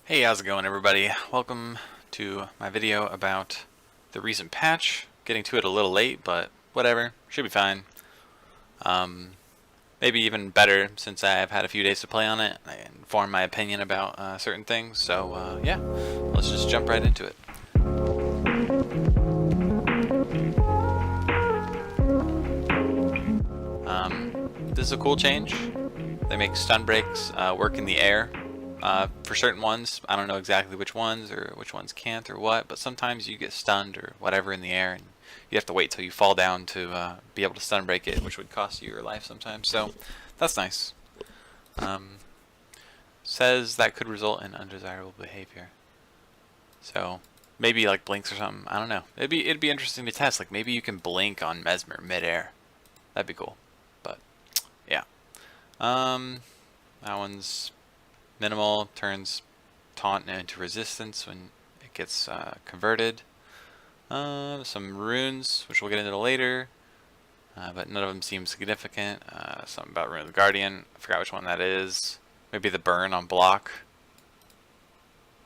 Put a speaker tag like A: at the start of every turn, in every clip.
A: Hey, how's it going, everybody? Welcome to my video about the recent patch. Getting to it a little late, but whatever. Should be fine. Maybe even better since I've had a few days to play on it and form my opinion about certain things. So, yeah, let's just jump right into it. This is a cool change. They make stun breaks work in the air. For certain ones, I don't know exactly which ones or which ones can't or what, but sometimes you get stunned or whatever in the air and you have to wait till you fall down to be able to stun break it, which would cost you your life sometimes. So that's nice. Says that could result in undesirable behavior. So maybe like blinks or something. I don't know. It'd be interesting to test. Like maybe you can blink on Mesmer midair. That'd be cool. But yeah. That one's minimal, turns taunt into resistance when it gets converted. Some runes, which we'll get into later, but none of them seem significant. Something about Rune of the Guardian, I forgot which one that is. Maybe the burn on block.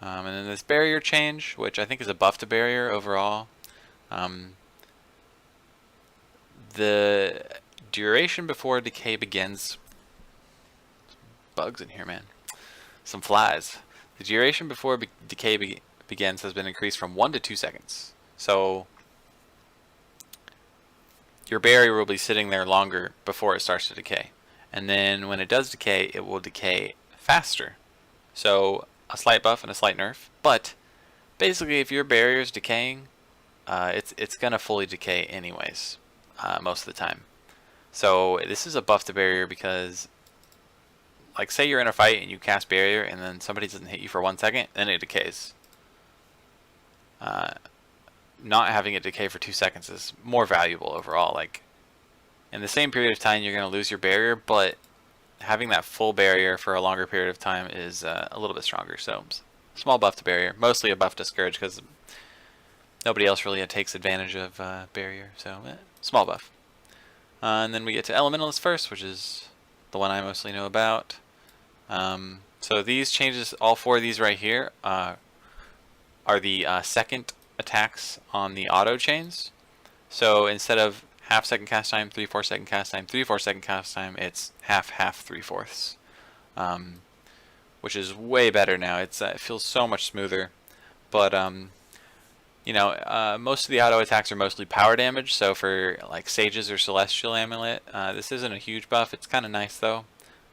A: And then this barrier change, which I think is a buff to barrier overall. The duration before decay begins. Bugs in here, man. Some flies. The duration before decay begins has been increased from 1 to 2 seconds. So your barrier will be sitting there longer before it starts to decay. And then when it does decay, it will decay faster. So a slight buff and a slight nerf. But basically if your barrier is decaying, it's going to fully decay anyways, most of the time. So this is a buff to barrier because, like, say you're in a fight and you cast barrier and then somebody doesn't hit you for 1 second, then it decays. Not having it decay for 2 seconds is more valuable overall. Like, in the same period of time you're going to lose your barrier, but having that full barrier for a longer period of time is a little bit stronger. So small buff to barrier, mostly a buff to Scourge because nobody else really takes advantage of barrier. So small buff. And then we get to Elementalist first, which is the one I mostly know about. So these changes, all four of these right here, are the second attacks on the auto chains. So instead of half second cast time, 3/4 second cast time, 3/4 second cast time, it's half 3/4, which is way better now. It feels so much smoother. But you know, most of the auto attacks are mostly power damage. So for like Sages or Celestial Amulet, this isn't a huge buff. It's kind of nice though.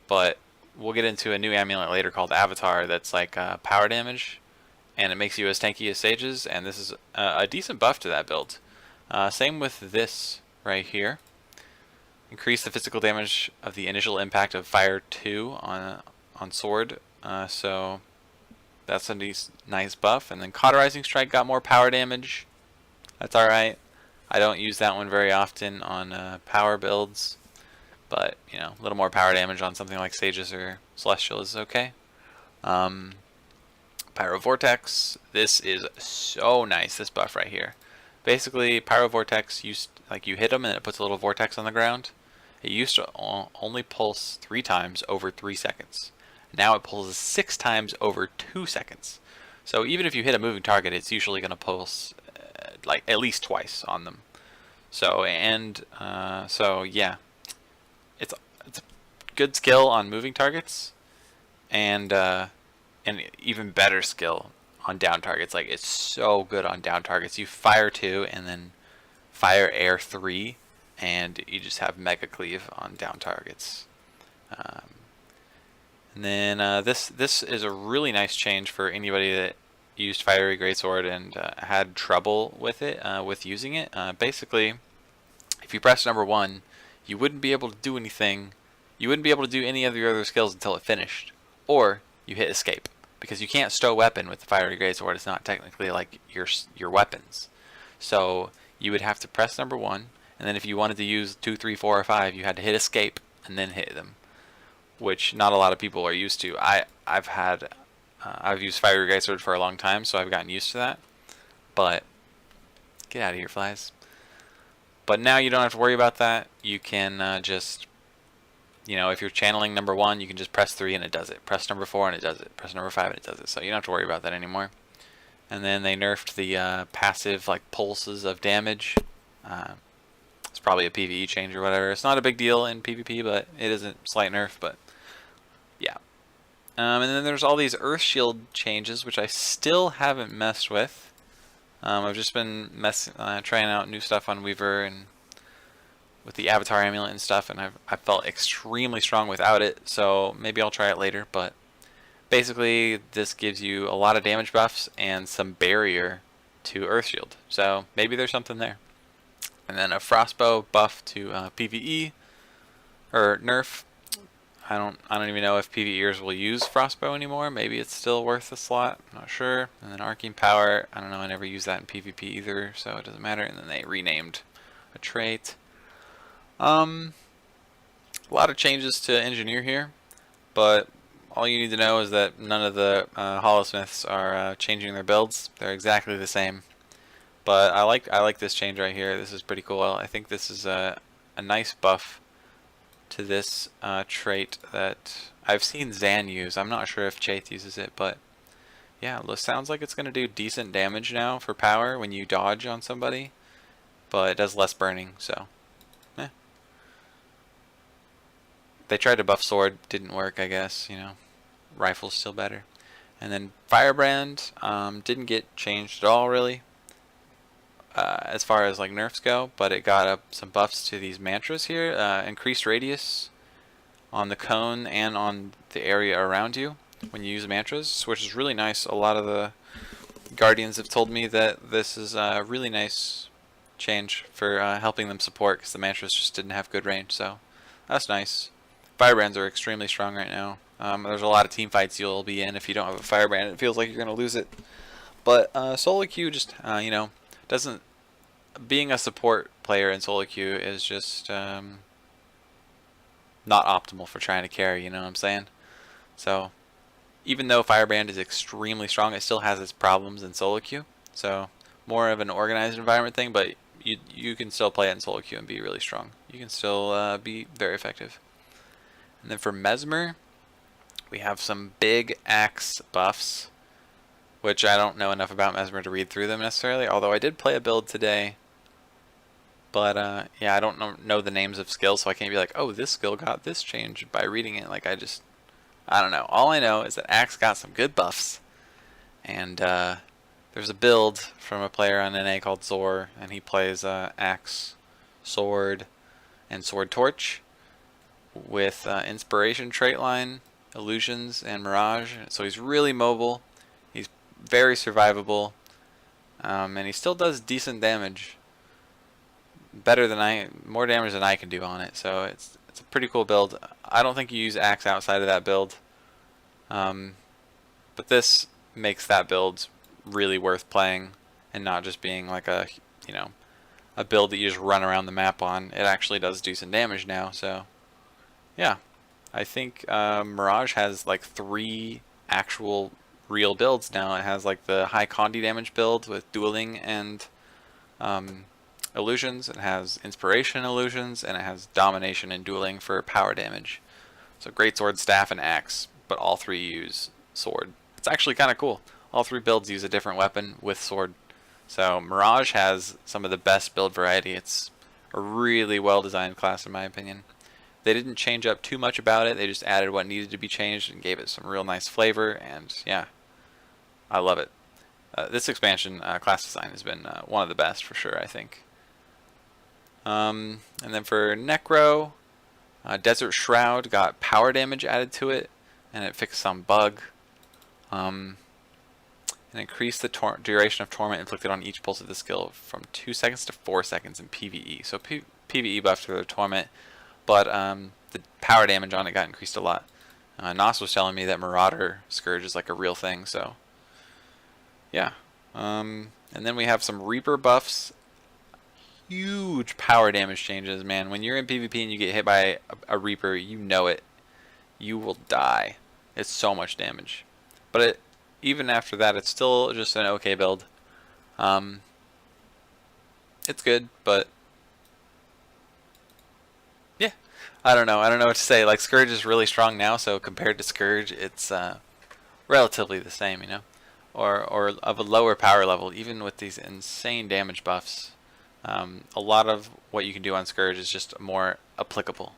A: But we'll get into a new amulet later called Avatar that's like power damage, and it makes you as tanky as Sages, and this is a decent buff to that build. Same with this right here. Increase the physical damage of the initial impact of Fire 2 on Sword. So that's a nice buff. And then Cauterizing Strike got more power damage. That's alright. I don't use that one very often on power builds. But, you know, a little more power damage on something like Sages or Celestial is okay. Pyro Vortex. This is so nice, this buff right here. Basically, Pyro Vortex, you hit them and it puts a little vortex on the ground. It used to only pulse 3 times over 3 seconds. Now it pulses 6 times over 2 seconds. So even if you hit a moving target, it's usually going to pulse like at least twice on them. So so yeah. It's a good skill on moving targets, and even better skill on down targets. Like, it's so good on down targets. You fire 2 and then fire air 3, and you just have mega cleave on down targets. And then this is a really nice change for anybody that used Fiery Greatsword and had trouble with it, with using it. Basically, if you press number 1, you wouldn't be able to do anything. You wouldn't be able to do any of your other skills until it finished. Or you hit escape. Because you can't stow weapon with the Fiery Greatsword. It's not technically like your weapons. So you would have to press number 1. And then if you wanted to use 2, 3, 4, or 5, you had to hit escape and then hit them. Which not a lot of people are used to. I've used Fiery Greatsword for a long time, so I've gotten used to that. But get out of here, flies. But now you don't have to worry about that. You can just you know, if you're channeling number 1, you can just press 3 and it does it. Press number 4 and it does it. Press number 5 and it does it. So you don't have to worry about that anymore. And then they nerfed the passive like pulses of damage. It's probably a PvE change or whatever. It's not a big deal in PvP, but it is a slight nerf. But yeah. And then there's all these Earth Shield changes, which I still haven't messed with. I've just been trying out new stuff on Weaver and with the Avatar Amulet and stuff, and I felt extremely strong without it. So maybe I'll try it later. But basically, this gives you a lot of damage buffs and some barrier to Earth Shield. So maybe there's something there. And then a Frostbow buff to PvE or nerf. I don't even know if PvEers will use Frostbow anymore. Maybe it's still worth a slot. I'm not sure. And then Arcing Power. I don't know. I never used that in PvP either, so it doesn't matter. And then they renamed a trait. A lot of changes to Engineer here, but all you need to know is that none of the Holosmiths are changing their builds. They're exactly the same. But I like this change right here. This is pretty cool. I think this is a nice buff to this trait that I've seen Zan use. I'm not sure if Chaith uses it, but yeah, it sounds like it's going to do decent damage now for power when you dodge on somebody, but it does less burning, so eh. They tried to buff sword, didn't work, I guess, you know. Rifle's still better. And then Firebrand didn't get changed at all, really. As far as like nerfs go, but it got up some buffs to these mantras here. Increased radius on the cone and on the area around you when you use mantras, which is really nice. A lot of the Guardians have told me that this is a really nice change for helping them support, because the mantras just didn't have good range, so that's nice. Firebrands are extremely strong right now. There's a lot of team fights you'll be in if you don't have a Firebrand. It feels like you're going to lose it. But Solo Q just, you know, doesn't... Being a support player in Solo Q is just not optimal for trying to carry, you know what I'm saying? So, even though Firebrand is extremely strong, it still has its problems in Solo Q. So, more of an organized environment thing, but you can still play it in Solo Q and be really strong. You can still be very effective. And then for Mesmer, we have some big axe buffs, which I don't know enough about Mesmer to read through them necessarily, although I did play a build today. But yeah, I don't know the names of skills, so I can't be like, oh, this skill got this change by reading it. Like, I don't know. All I know is that Axe got some good buffs. And there's a build from a player on NA called Zor, and he plays Axe, Sword, and Sword Torch with Inspiration trait line, Illusions, and Mirage. So he's really mobile. He's very survivable. And he still does decent damage. More damage than I can do on it, so it's a pretty cool build. I don't think you use Axe outside of that build, but this makes that build really worth playing and not just being like a build that you just run around the map on. It actually does decent damage now, so yeah, I think Mirage has like 3 actual real builds now. It has like the high Condi damage build with dueling and illusions, it has inspiration illusions, and it has domination and dueling for power damage. So great sword, staff, and axe, but all 3 use sword. It's actually kind of cool. All 3 builds use a different weapon with sword. So Mirage has some of the best build variety. It's a really well designed class in my opinion. They didn't change up too much about it, they just added what needed to be changed and gave it some real nice flavor, and yeah, I love it. This expansion class design has been one of the best for sure, I think. And then for Necro, Desert Shroud got power damage added to it, and it fixed some bug. And increased the duration of torment inflicted on each pulse of the skill from 2 seconds to 4 seconds in PvE. So PvE buffed for the torment, but the power damage on it got increased a lot. Nos was telling me that Marauder Scourge is like a real thing, so yeah. And then we have some Reaper buffs. Huge power damage changes, man. When you're in PvP and you get hit by a Reaper, you know it. You will die. It's so much damage. But even after that, it's still just an okay build. It's good, but yeah. I don't know. I don't know what to say. Like, Scourge is really strong now, so compared to Scourge, it's relatively the same, you know? Or of a lower power level, even with these insane damage buffs. A lot of what you can do on Scourge is just more applicable.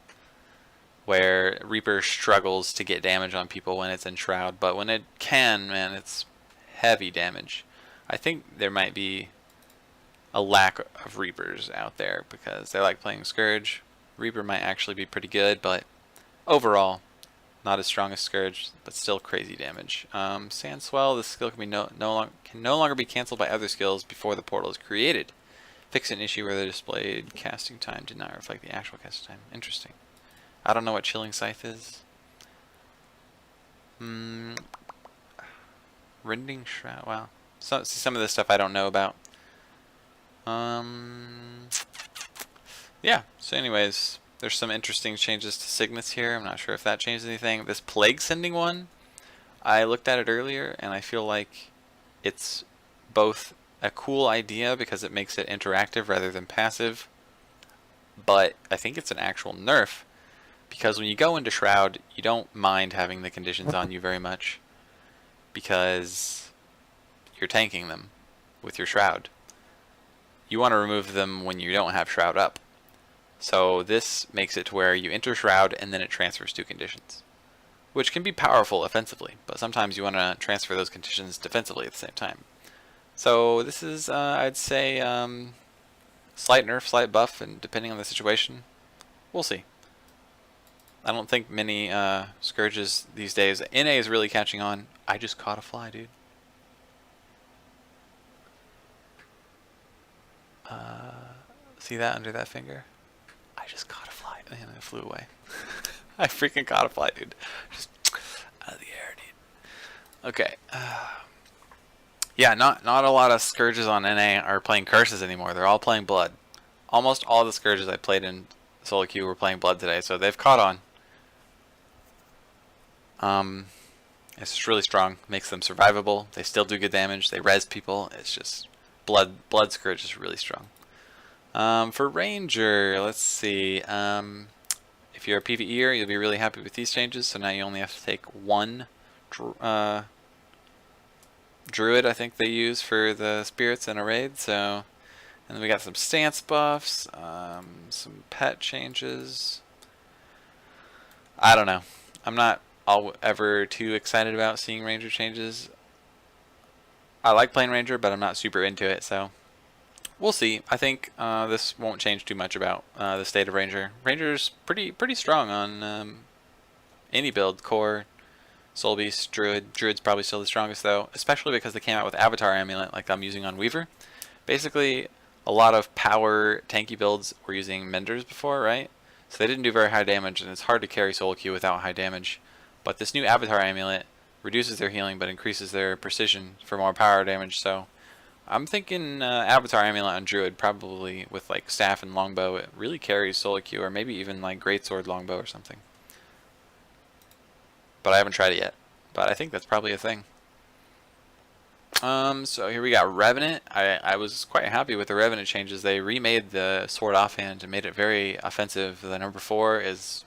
A: Where Reaper struggles to get damage on people when it's in Shroud, but when it can, man, it's heavy damage. I think there might be a lack of Reapers out there because they like playing Scourge. Reaper might actually be pretty good, but overall, not as strong as Scourge, but still crazy damage. Sand Swell, this skill can no longer be cancelled by other skills before the portal is created. Fix an issue where the displayed casting time did not reflect the actual casting time. Interesting. I don't know what Chilling Scythe is. Rending Shroud. Wow. So, see, some of this stuff I don't know about. Yeah. So, anyways, there's some interesting changes to Signets here. I'm not sure if that changes anything. This Plague Sending one, I looked at it earlier, and I feel like it's both a cool idea because it makes it interactive rather than passive, but I think it's an actual nerf. Because when you go into Shroud, you don't mind having the conditions on you very much because you're tanking them with your Shroud. You want to remove them when you don't have Shroud up. So this makes it to where you enter Shroud and then it transfers 2 conditions, which can be powerful offensively, but sometimes you want to transfer those conditions defensively at the same time. So this is, I'd say, slight nerf, slight buff, and depending on the situation, we'll see. I don't think many Scourges these days. NA is really catching on. I just caught a fly, dude. See that under that finger? I just caught a fly and it flew away. I freaking caught a fly, dude. Just out of the air, dude. Okay. Yeah, not a lot of Scourges on NA are playing Curses anymore. They're all playing Blood. Almost all the Scourges I played in solo queue were playing Blood today, so they've caught on. It's just really strong. Makes them survivable. They still do good damage. They res people. It's just Blood Scourge is really strong. For Ranger, let's see. If you're a PvEer, you'll be really happy with these changes. So now you only have to take 1 Druid, I think they use for the spirits in a raid. So, and then we got some stance buffs, some pet changes. I don't know. I'm not ever too excited about seeing Ranger changes. I like playing Ranger, but I'm not super into it, so we'll see. I think this won't change too much about the state of Ranger. Ranger's pretty strong on any build, core, Soul Beast, Druid. Druid's probably still the strongest though, especially because they came out with Avatar Amulet like I'm using on Weaver. Basically, a lot of power tanky builds were using Menders before, right? So they didn't do very high damage, and it's hard to carry solo queue without high damage. But this new Avatar Amulet reduces their healing but increases their precision for more power damage, so I'm thinking Avatar Amulet on Druid, probably with like Staff and Longbow, it really carries solo queue, or maybe even like Greatsword Longbow or something. But I haven't tried it yet, but I think that's probably a thing. So here we got Revenant. I was quite happy with the Revenant changes. They remade the sword offhand and made it very offensive. The number 4 is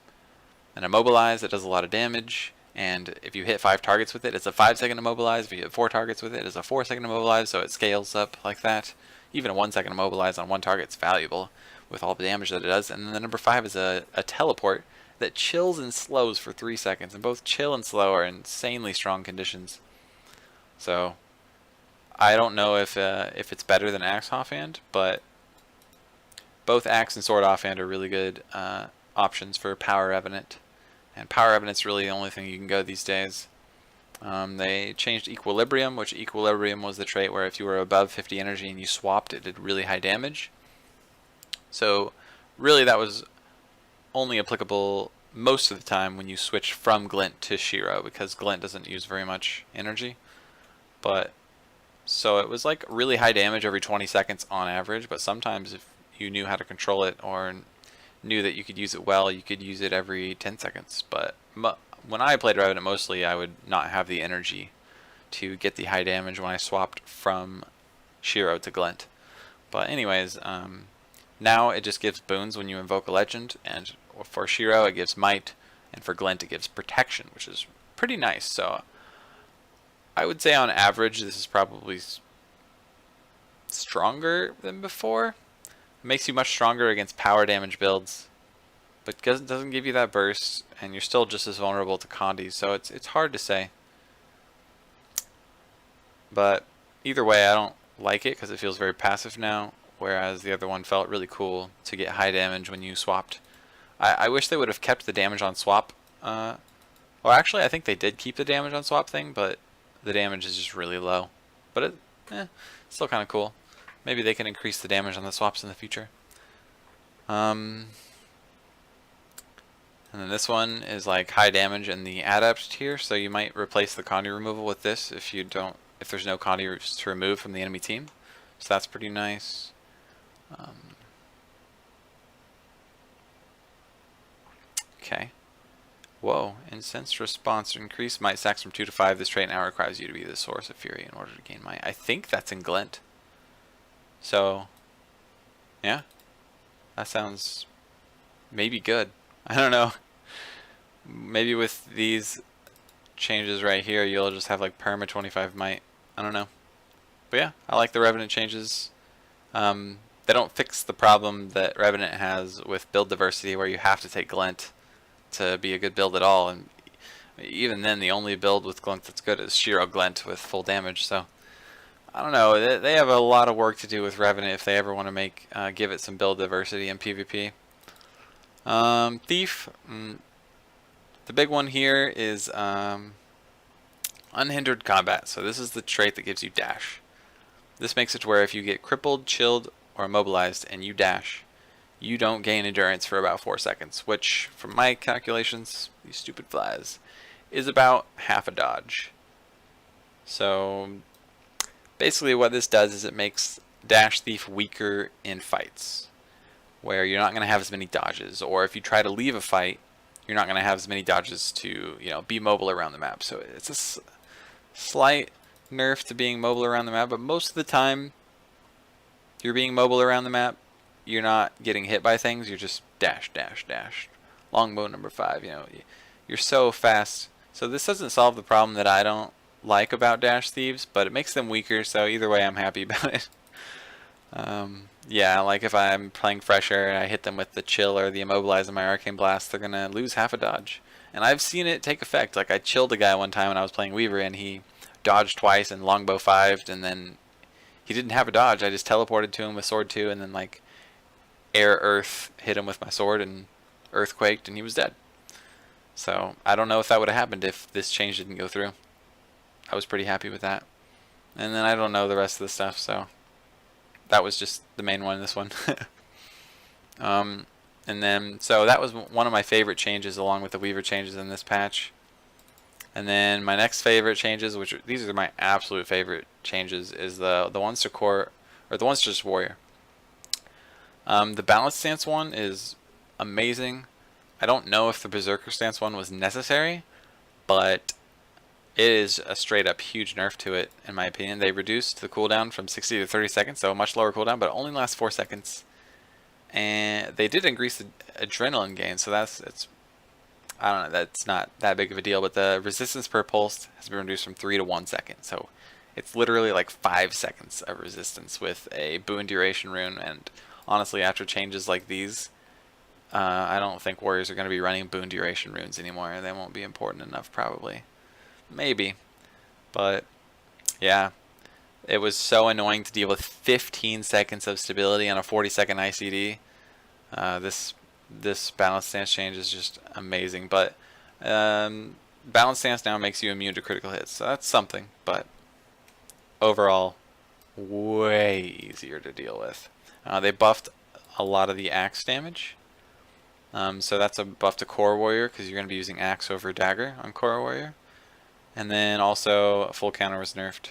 A: an immobilize that does a lot of damage, and if you hit 5 targets with it, it's a 5-second immobilize. If you hit 4 targets with it, it's a 4-second immobilize, so it scales up like that. Even a 1-second immobilize on 1 target is valuable with all the damage that it does. And then the number 5 is a teleport that chills and slows for 3 seconds, and both chill and slow are insanely strong conditions. So I don't know if it's better than Axe Offhand, but both Axe and Sword Offhand are really good options for Power Revenant. And Power Revenant's really the only thing you can go these days. They changed Equilibrium, which Equilibrium was the trait where if you were above 50 energy and you swapped, it did really high damage. So really that was only applicable most of the time when you switch from Glint to Shiro, because Glint doesn't use very much energy. But so it was like really high damage every 20 seconds on average, but sometimes if you knew how to control it or knew that you could use it well, you could use it every 10 seconds. But when I played Revenant, mostly I would not have the energy to get the high damage when I swapped from Shiro to Glint. But anyways, now it just gives boons when you invoke a legend, and for Shiro, it gives might, and for Glint, it gives protection, which is pretty nice. So I would say on average, this is probably stronger than before. It makes you much stronger against power damage builds, but doesn't give you that burst, and you're still just as vulnerable to Condis, so it's hard to say. But either way, I don't like it because it feels very passive now, whereas the other one felt really cool to get high damage when you swapped. I wish they would have kept the damage on swap. Well, actually, I think they did keep the damage on swap thing, but the damage is just really low. But it's still kind of cool. Maybe they can increase the damage on the swaps in the future. And then this one is like high damage in the adept tier, so you might replace the Condi removal with this if there's no Condi to remove from the enemy team. So that's pretty nice. Okay. Whoa. Incensed response. Increase might stacks from 2 to 5. This trait now requires you to be the source of fury in order to gain might. I think that's in Glint. So, yeah. That sounds maybe good. I don't know. Maybe with these changes right here, you'll just have like perma 25 might. I don't know. But yeah, I like the Revenant changes. They don't fix the problem that Revenant has with build diversity, where you have to take Glint to be a good build at all, and even then the only build with Glint that's good is Shiro Glint with full damage. So I don't know, they have a lot of work to do with Revenant if they ever want to give it some build diversity in PvP. Thief, the big one here is Unhindered Combat. So this is the trait that gives you dash. This makes it to where if you get crippled, chilled, or immobilized and you dash, you don't gain endurance for about 4 seconds, which, from my calculations, these stupid flies, is about half a dodge. So basically what this does is it makes Dash Thief weaker in fights, where you're not going to have as many dodges, or if you try to leave a fight, you're not going to have as many dodges to, be mobile around the map. So it's a slight nerf to being mobile around the map, but most of the time you're being mobile around the map, you're not getting hit by things, you're just dash, dash, dash. Longbow number 5, you're so fast. So this doesn't solve the problem that I don't like about Dash Thieves, but it makes them weaker, so either way I'm happy about it. Yeah, like if I'm playing Fresher and I hit them with the chill or the immobilize in my Arcane Blast, they're gonna lose half a dodge. And I've seen it take effect. Like I chilled a guy one time when I was playing Weaver and he dodged twice and longbow 5'd, and then he didn't have a dodge. I just teleported to him with sword 2 and then like air earth hit him with my sword and earthquaked and he was dead. So I don't know if that would have happened if this change didn't go through. I was pretty happy with that. And then I don't know the rest of the stuff, so that was just the main one, this one. And then, so that was one of my favorite changes along with the Weaver changes in this patch. And then my next favorite changes, which these are my absolute favorite changes, is the ones to core, or the ones to just warrior. The balance stance one is amazing. I don't know if the berserker stance one was necessary, but it is a straight up huge nerf to it in my opinion. They reduced the cooldown from 60 to 30 seconds, so a much lower cooldown, but it only lasts 4 seconds. And they did increase the adrenaline gain, so I don't know, that's not that big of a deal, but the resistance per pulse has been reduced from 3 to 1 second. So it's literally like 5 seconds of resistance with a boon duration rune, and honestly after changes like these, I don't think warriors are going to be running boon duration runes anymore. They won't be important enough probably. Maybe. But yeah, it was so annoying to deal with 15 seconds of stability on a 40-second ICD. This balance stance change is just amazing, but balance stance now makes you immune to critical hits, so that's something, but overall way easier to deal with. They buffed a lot of the axe damage, so that's a buff to core warrior because you're going to be using axe over dagger on core warrior, and then also full counter was nerfed.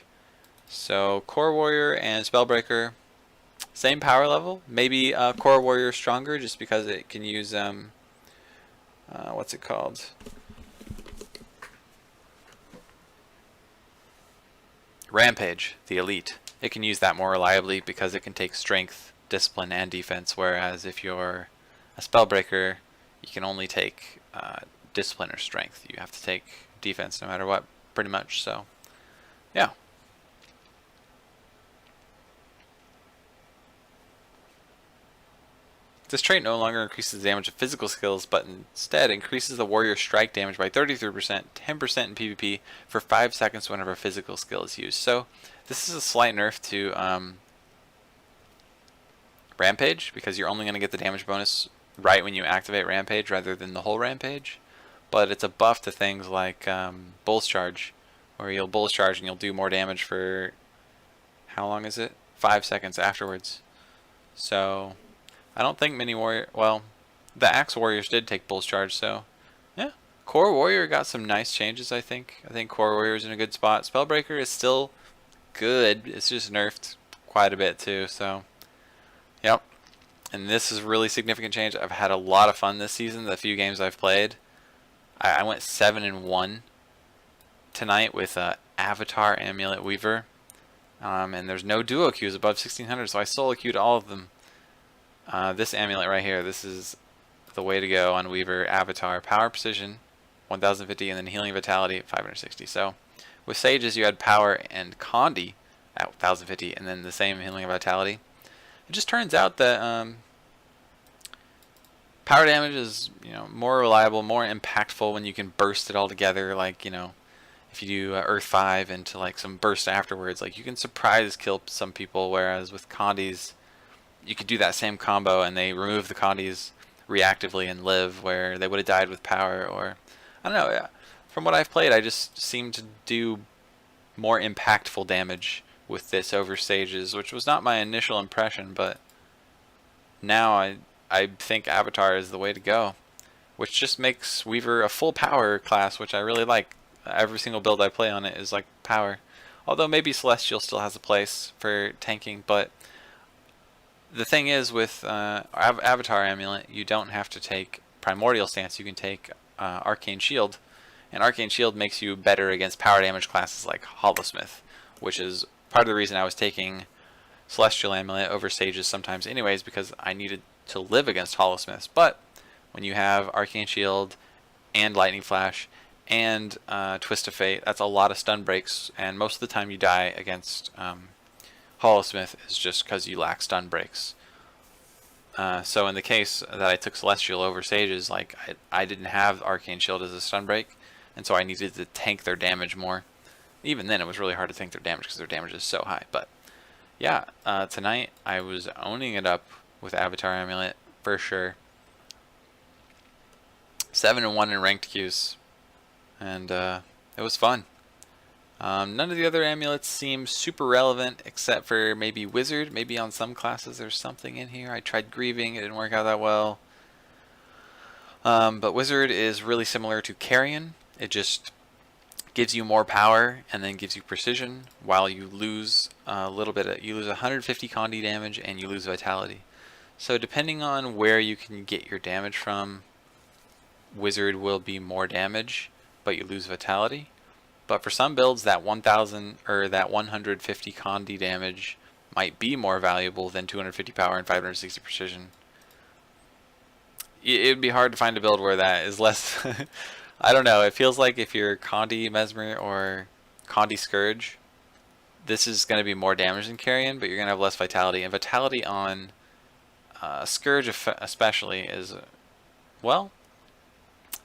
A: So core warrior and spellbreaker, same power level, maybe core warrior stronger just because it can use what's it called, Rampage, the elite. It can use that more reliably because it can take strength, discipline, and defense, whereas if you're a spellbreaker, you can only take discipline or strength. You have to take defense no matter what, pretty much. So, yeah. This trait no longer increases the damage of physical skills, but instead increases the warrior's strike damage by 33%, 10% in PvP for 5 seconds whenever a physical skill is used. So this is a slight nerf to Rampage, because you're only going to get the damage bonus right when you activate Rampage rather than the whole Rampage. But it's a buff to things like Bull's Charge, where you'll Bull's Charge and you'll do more damage for, how long is it? 5 seconds afterwards. So I don't think many warrior, well, the Axe Warriors did take Bull's Charge, so yeah. Core Warrior got some nice changes, I think. I think Core Warrior is in a good spot. Spellbreaker is still good. It's just nerfed quite a bit too, so yep. And this is a really significant change. I've had a lot of fun this season, the few games I've played. I went 7-1 tonight with Avatar Amulet Weaver. And there's no duo queues above 1600, so I solo queued all of them. This amulet right here, this is the way to go on Weaver. Avatar, Power Precision, 1050, and then Healing Vitality at 560. So with Sages you had Power and Condi at 1050, and then the same Healing Vitality. It just turns out that power damage is, more reliable, more impactful when you can burst it all together. Like, if you do Earth 5 into like some burst afterwards, like you can surprise kill some people. Whereas with Condis, you could do that same combo and they remove the Condis reactively and live, where they would have died with power. Or I don't know. Yeah. From what I've played, I just seem to do more impactful damage with this over Sages, which was not my initial impression, but now I think Avatar is the way to go, which just makes Weaver a full power class, which I really like. Every single build I play on it is like power, although maybe Celestial still has a place for tanking. But the thing is, with Avatar Amulet, you don't have to take Primordial Stance. You can take Arcane Shield, and Arcane Shield makes you better against power damage classes like Hollowsmith, which is part of the reason I was taking Celestial Amulet over Sages sometimes anyways, because I needed to live against Hollowsmiths. But when you have Arcane Shield and Lightning Flash and Twist of Fate, that's a lot of stun breaks, and most of the time you die against Hollowsmith is just because you lack stun breaks. So in the case that I took Celestial over Sages, like I didn't have Arcane Shield as a stun break, and so I needed to tank their damage more. Even then, it was really hard to tank their damage because their damage is so high. But yeah, tonight I was owning it up with Avatar Amulet for sure. 7-1 in ranked queues, and it was fun. None of the other amulets seem super relevant except for maybe Wizard. Maybe on some classes there's something in here. I tried Grieving, it didn't work out that well. But Wizard is really similar to Carrion. It just gives you more power and then gives you precision, while you lose a little bit. You lose 150 Condi damage and you lose Vitality. So depending on where you can get your damage from, Wizard will be more damage, but you lose Vitality. But for some builds, that 1000 or that 150 Condi damage might be more valuable than 250 power and 560 precision. It would be hard to find a build where that is less. I don't know. It feels like if you're Condi Mesmer or Condi Scourge, this is going to be more damage than Carrion, but you're going to have less Vitality. And Vitality on Scourge especially is, well,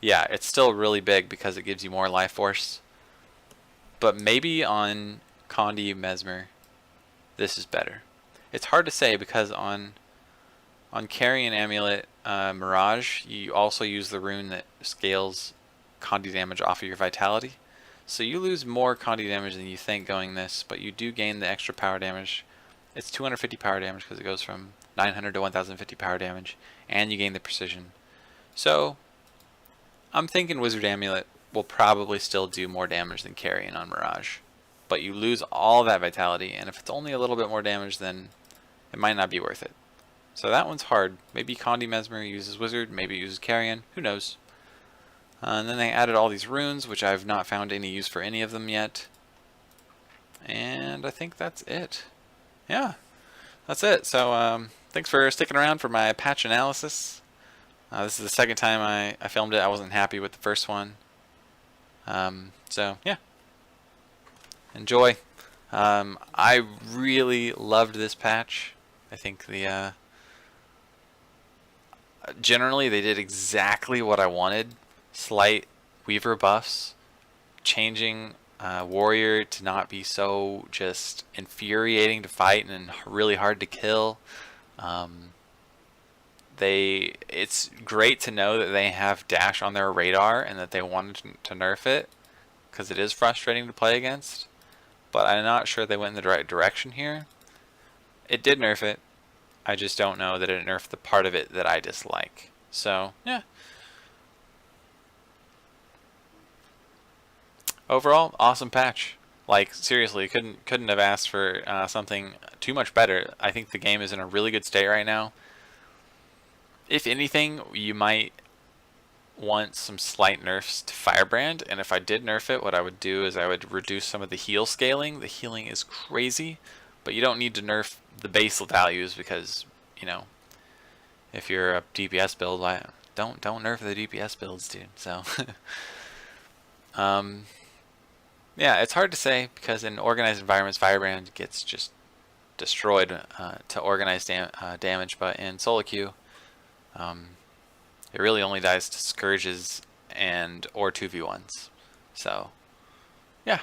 A: yeah, it's still really big because it gives you more life force. But maybe on Condi Mesmer, this is better. It's hard to say because on Carrion Amulet Mirage, you also use the rune that scales Condi damage off of your Vitality. So you lose more Condi damage than you think going this, but you do gain the extra power damage. It's 250 power damage because it goes from 900 to 1050 power damage, and you gain the precision. So I'm thinking Wizard Amulet will probably still do more damage than Carrion on Mirage, but you lose all that Vitality, and if it's only a little bit more damage, then it might not be worth it. So that one's hard. Maybe Condi Mesmer uses Wizard, maybe it uses Carrion, who knows. And then they added all these runes, which I've not found any use for any of them yet. And I think that's it. Yeah, that's it. So thanks for sticking around for my patch analysis. This is the second time I filmed it. I wasn't happy with the first one. So yeah, enjoy. I really loved this patch. I think generally they did exactly what I wanted. Slight Weaver buffs, changing Warrior to not be so just infuriating to fight and really hard to kill. It's great to know that they have dash on their radar and that they wanted to nerf it, because it is frustrating to play against. But I'm not sure they went in the right direction here. It did nerf it. I just don't know that it nerfed the part of it that I dislike. So yeah. Overall, awesome patch. Like seriously, couldn't have asked for something too much better. I think the game is in a really good state right now. If anything, you might want some slight nerfs to Firebrand, and if I did nerf it, what I would do is I would reduce some of the heal scaling. The healing is crazy, but you don't need to nerf the base values, because, you know, if you're a DPS build, don't nerf the DPS builds, dude. So yeah, it's hard to say, because in organized environments, Firebrand gets just destroyed to organized damage, but in solo queue, it really only dies to Scourges or 2v1s. So yeah,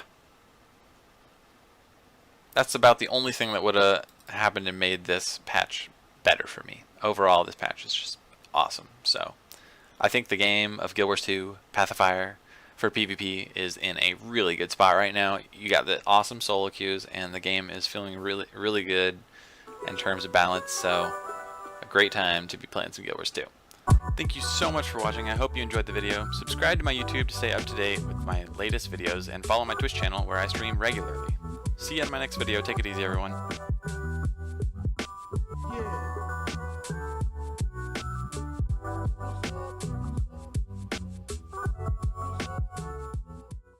A: that's about the only thing that would have happened and made this patch better for me. Overall, this patch is just awesome. So I think the game of Guild Wars 2 Path of Fire for PvP is in a really good spot right now. You got the awesome solo queues, and the game is feeling really good in terms of balance. So a great time to be playing some Guild Wars 2. Thank you so much for watching. I hope you enjoyed the video. Subscribe to my YouTube to stay up to date with my latest videos, and follow my Twitch channel where I stream regularly. See you in my next video. Take it easy, everyone.